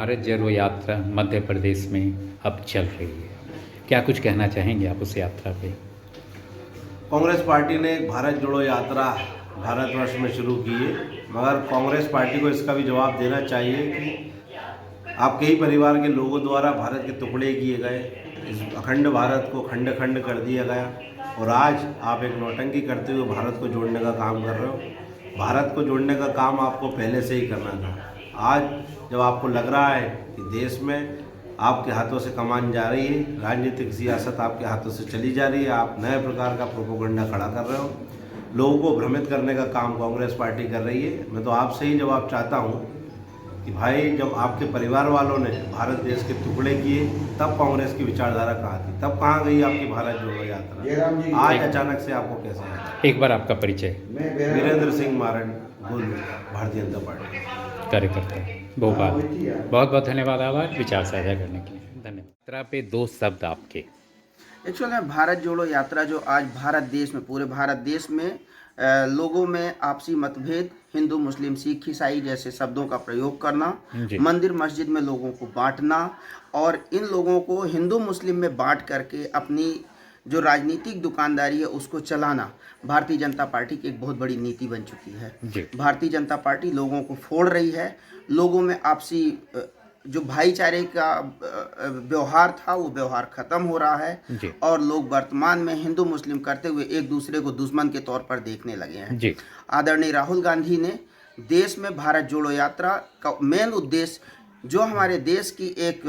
भारत जोड़ो यात्रा मध्य प्रदेश में अब चल रही है, क्या कुछ कहना चाहेंगे आप उस यात्रा पे? कांग्रेस पार्टी ने एक भारत जोड़ो यात्रा भारतवर्ष में शुरू की है, मगर कांग्रेस पार्टी को इसका भी जवाब देना चाहिए कि आपके ही परिवार के लोगों द्वारा भारत के टुकड़े किए गए, इस अखंड भारत को खंड खंड कर दिया गया और आज आप एक नौटंकी करते हुए भारत को जोड़ने का काम कर रहे हो। भारत को जोड़ने का काम आपको पहले से ही करना था। आज जब आपको लग रहा है कि देश में आपके हाथों से कमान जा रही है, राजनीतिक सियासत आपके हाथों से चली जा रही है, आप नए प्रकार का प्रोपोगंडा खड़ा कर रहे हो, लोगों को भ्रमित करने का काम कांग्रेस पार्टी कर रही है। मैं तो आपसे ही जवाब चाहता हूँ कि भाई, जब आपके परिवार वालों ने भारत देश के टुकड़े किए तब कांग्रेस की विचारधारा कहाँ थी? तब कहाँ गई आपकी भारत जोड़ो यात्रा? आज अचानक से आपको कैसे आया? एक बार आपका परिचय। वीरेंद्र सिंह मारन, गुल, भारतीय जनता पार्टी कार्यकर्ता, भोपाल। बहुत बहुत धन्यवाद आभार विचार साझा करने के लिए। धन्यवाद। यात्रा पे दो शब्द आपके। एक्चुअली भारत जोड़ो यात्रा जो आज भारत देश में, पूरे भारत देश में लोगों में आपसी मतभेद, हिंदू मुस्लिम सिख ईसाई जैसे शब्दों का प्रयोग करना, मंदिर मस्जिद में लोगों को बांटना और इन लोगों को हिंदू मुस्लिम में बांट करके अपनी जो राजनीतिक दुकानदारी है उसको चलाना भारतीय जनता पार्टी की एक बहुत बड़ी नीति बन चुकी है। भारतीय जनता पार्टी लोगों को फोड़ रही है, लोगों में आपसी जो भाईचारे का व्यवहार था वो व्यवहार खत्म हो रहा है और लोग वर्तमान में हिंदू मुस्लिम करते हुए एक दूसरे को दुश्मन के तौर पर देखने लगे हैं। आदरणीय राहुल गांधी ने देश में भारत जोड़ो यात्रा का मेन उद्देश्य जो हमारे देश की एक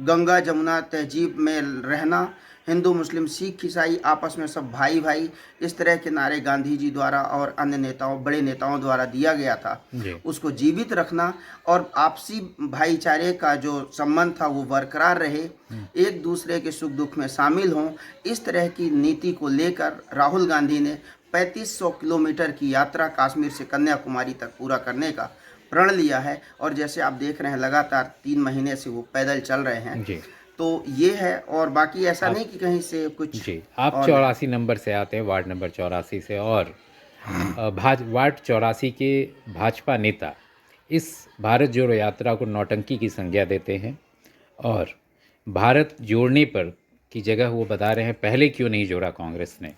गंगा जमुना तहजीब में रहना, हिंदू मुस्लिम सिख ईसाई आपस में सब भाई भाई, इस तरह के नारे गांधी जी द्वारा और अन्य नेताओं, बड़े नेताओं द्वारा दिया गया था, उसको जीवित रखना और आपसी भाईचारे का जो संबंध था वो बरकरार रहे, एक दूसरे के सुख दुख में शामिल हों, इस तरह की नीति को लेकर राहुल गांधी ने 3500 किलोमीटर की यात्रा कश्मीर से कन्याकुमारी तक पूरा करने का प्रण लिया है। और जैसे आप देख रहे हैं लगातार 3 महीने से वो पैदल चल रहे हैं। तो ये है और बाकी ऐसा नहीं कि कहीं से कुछ। आप 84 नंबर से आते हैं, वार्ड नंबर 84 से, और वार्ड 84 के भाजपा नेता इस भारत जोड़ो यात्रा को नौटंकी की संज्ञा देते हैं और भारत जोड़ने पर की जगह वो बता रहे हैं पहले क्यों नहीं जोड़ा कांग्रेस ने।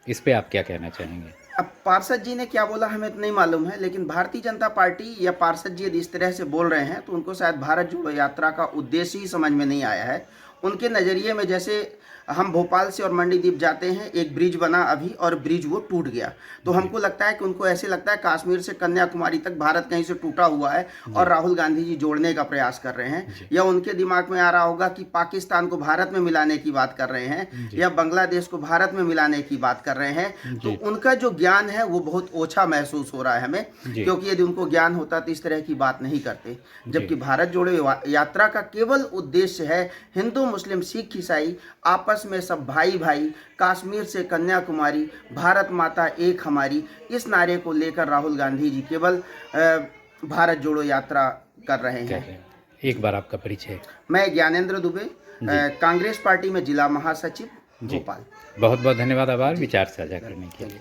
इस पे आप क्या कहना चाहेंगे? अब पार्षद जी ने क्या बोला हमें तो नहीं मालूम है, लेकिन भारतीय जनता पार्टी या पार्षद जी यदि इस तरह से बोल रहे हैं तो उनको शायद भारत जोड़ो यात्रा का उद्देश्य ही समझ में नहीं आया है। उनके नज़रिए में जैसे हम भोपाल से और मंडीदीप जाते हैं, एक ब्रिज बना अभी और ब्रिज वो टूट गया, तो हमको लगता है कि उनको ऐसे लगता है कश्मीर से कन्याकुमारी तक भारत कहीं से टूटा हुआ है और राहुल गांधी जी जोड़ने का प्रयास कर रहे हैं, या उनके दिमाग में आ रहा होगा कि पाकिस्तान को भारत में मिलाने की बात कर रहे हैं या बांग्लादेश को भारत में मिलाने की बात कर रहे हैं। तो उनका जो ज्ञान है वो बहुत ओछा महसूस हो रहा है हमें, क्योंकि यदि उनको ज्ञान होता तो इस तरह की बात नहीं करते। जबकि भारत जोड़ो यात्रा का केवल उद्देश्य है हिंदू मुस्लिम सिख ईसाई आपस में सब भाई भाई, कश्मीर से कन्याकुमारी, भारत माता एक हमारी, इस नारे को लेकर राहुल गांधी जी केवल भारत जोड़ो यात्रा कर रहे हैं। एक बार आपका परिचय। मैं ज्ञानेंद्र दुबे, कांग्रेस पार्टी में जिला महासचिव, भोपाल। बहुत बहुत धन्यवाद आभार विचार साझा करने के लिए।